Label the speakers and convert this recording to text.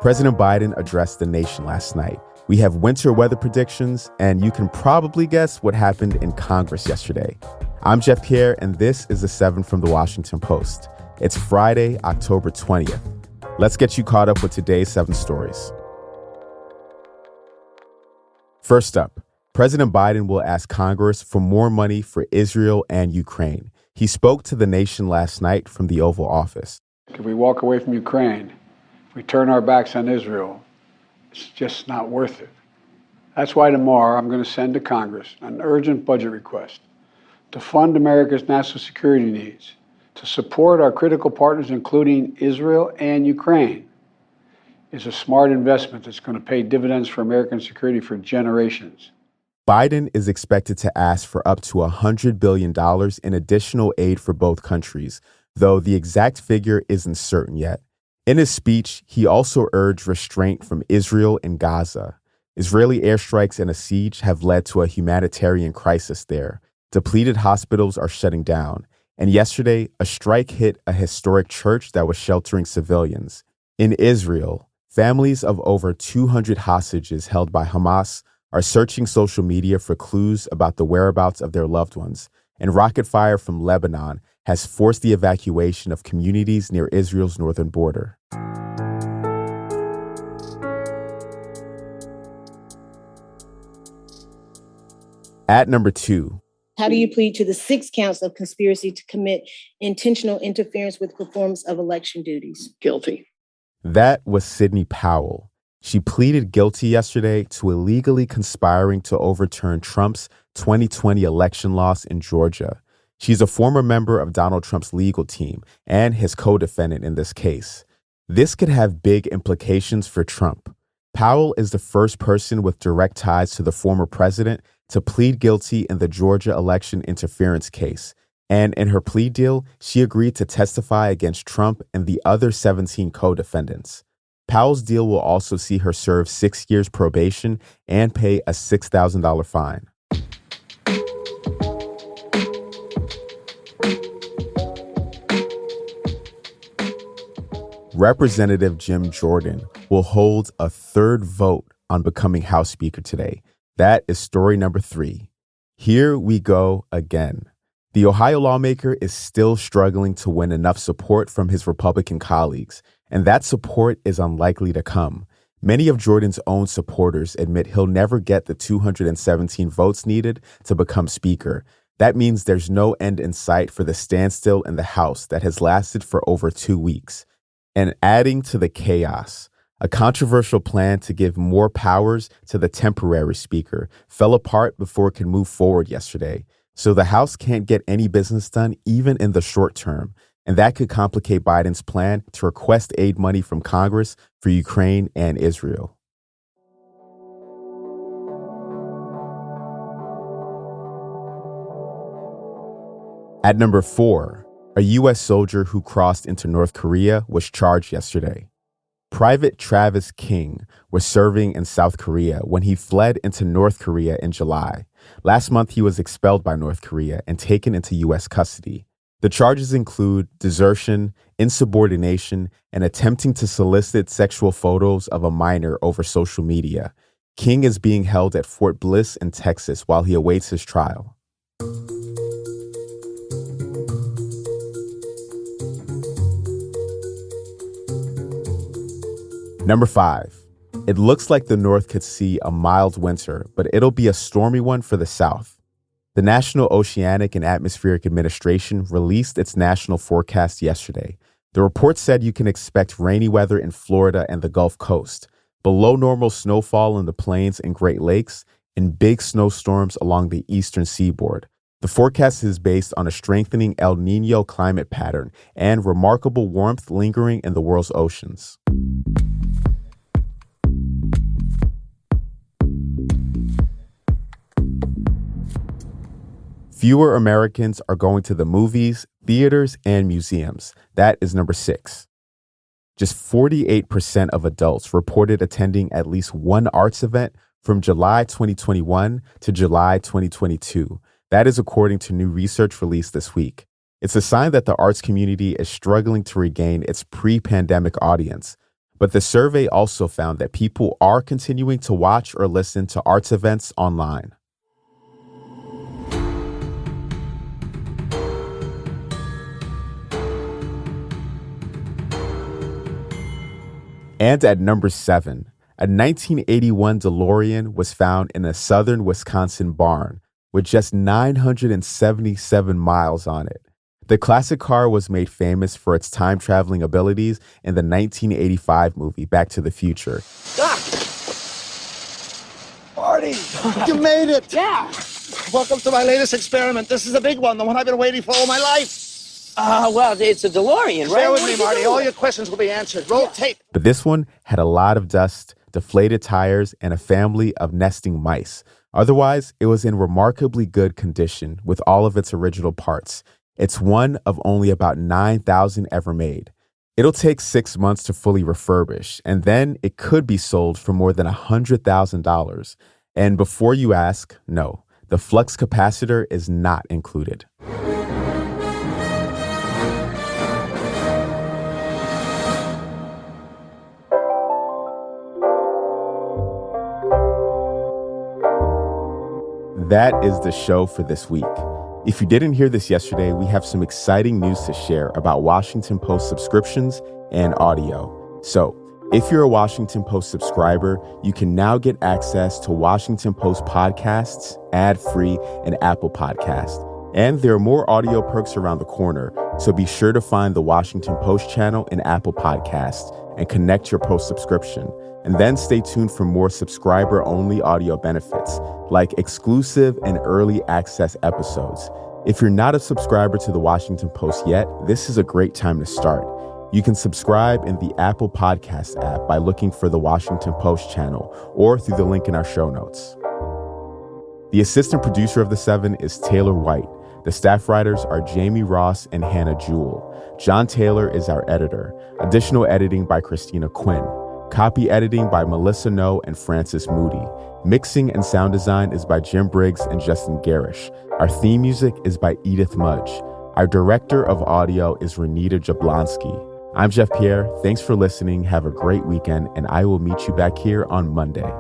Speaker 1: President Biden addressed the nation last night. We have winter weather predictions, and you can probably guess what happened in Congress yesterday. I'm Jeff Pierre, and this is The 7 from The Washington Post. It's Friday, October 20th. Let's get you caught up with today's 7 stories. First up, President Biden will ask Congress for more money for Israel and Ukraine. He spoke to the nation last night from the Oval Office.
Speaker 2: If we walk away from Ukraine, if we turn our backs on Israel, it's just not worth it. That's why tomorrow I'm going to send to Congress an urgent budget request to fund America's national security needs, to support our critical partners, including Israel and Ukraine. It's a smart investment that's going to pay dividends for American security for generations.
Speaker 1: Biden is expected to ask for up to $100 billion in additional aid for both countries, though the exact figure isn't certain yet. In his speech, he also urged restraint from Israel and Gaza. Israeli airstrikes and a siege have led to a humanitarian crisis there. Depleted hospitals are shutting down. And yesterday, a strike hit a historic church that was sheltering civilians. In Israel, families of over 200 hostages held by Hamas are searching social media for clues about the whereabouts of their loved ones. And rocket fire from Lebanon has forced the evacuation of communities near Israel's northern border. At number 2.
Speaker 3: How do you plead to the 6 counts of conspiracy to commit intentional interference with performance of election duties?
Speaker 4: Guilty.
Speaker 1: That was Sidney Powell. She pleaded guilty yesterday to illegally conspiring to overturn Trump's 2020 election loss in Georgia. She's a former member of Donald Trump's legal team and his co-defendant in this case. This could have big implications for Trump. Powell is the first person with direct ties to the former president to plead guilty in the Georgia election interference case. And in her plea deal, she agreed to testify against Trump and the other 17 co-defendants. Powell's deal will also see her serve 6 years probation and pay a $6,000 fine. Representative Jim Jordan will hold a third vote on becoming House Speaker today. That is story number 3. Here we go again. The Ohio lawmaker is still struggling to win enough support from his Republican colleagues, and that support is unlikely to come. Many of Jordan's own supporters admit he'll never get the 217 votes needed to become Speaker. That means there's no end in sight for the standstill in the House that has lasted for over 2 weeks. And adding to the chaos, a controversial plan to give more powers to the temporary speaker fell apart before it could move forward yesterday. So the House can't get any business done even in the short term. And that could complicate Biden's plan to request aid money from Congress for Ukraine and Israel. At number 4, a U.S. soldier who crossed into North Korea was charged yesterday. Private Travis King was serving in South Korea when he fled into North Korea in July. Last month, he was expelled by North Korea and taken into U.S. custody. The charges include desertion, insubordination, and attempting to solicit sexual photos of a minor over social media. King is being held at Fort Bliss in Texas while he awaits his trial. Number 5. It looks like the North could see a mild winter, but it'll be a stormy one for the South. The National Oceanic and Atmospheric Administration released its national forecast yesterday. The report said you can expect rainy weather in Florida and the Gulf Coast, below normal snowfall in the plains and Great Lakes, and big snowstorms along the eastern seaboard. The forecast is based on a strengthening El Niño climate pattern and remarkable warmth lingering in the world's oceans. Fewer Americans are going to the movies, theaters, and museums. That is number 6. Just 48% of adults reported attending at least one arts event from July 2021 to July 2022. That is according to new research released this week. It's a sign that the arts community is struggling to regain its pre-pandemic audience. But the survey also found that people are continuing to watch or listen to arts events online. And at number 7, a 1981 DeLorean was found in a southern Wisconsin barn with just 977 miles on it. The classic car was made famous for its time-traveling abilities in the 1985 movie Back to the Future.
Speaker 4: Doc! Marty, you made it!
Speaker 5: Yeah.
Speaker 4: Welcome to my latest experiment. This is a big one, the one I've been waiting for all my life.
Speaker 5: Well, it's a DeLorean, right?
Speaker 4: Bear with me, Marty. All your questions will be answered. Roll tape.
Speaker 1: But this one had a lot of dust, deflated tires, and a family of nesting mice. Otherwise, it was in remarkably good condition with all of its original parts. It's one of only about 9,000 ever made. It'll take 6 months to fully refurbish, and then it could be sold for more than $100,000. And before you ask, no, the flux capacitor is not included. That is the show for this week. If you didn't hear this yesterday, we have some exciting news to share about Washington Post subscriptions and audio. So, if you're a Washington Post subscriber, you can now get access to Washington Post podcasts, ad-free, and Apple Podcasts. And there are more audio perks around the corner, so be sure to find the Washington Post channel in Apple Podcasts and connect your Post subscription. And then stay tuned for more subscriber-only audio benefits, like exclusive and early access episodes. If you're not a subscriber to the Washington Post yet, this is a great time to start. You can subscribe in the Apple Podcast app by looking for the Washington Post channel or through the link in our show notes. The assistant producer of The 7 is Taylor White. The staff writers are Jamie Ross and Hannah Jewell. John Taylor is our editor. Additional editing by Christina Quinn. Copy editing by Melissa No and Francis Moody. Mixing and sound design is by Jim Briggs and Justin Garish. Our theme music is by Edith Mudge. Our director of audio is Renita Jablonski. I'm Jeff Pierre. Thanks for listening. Have a great weekend, and I will meet you back here on Monday.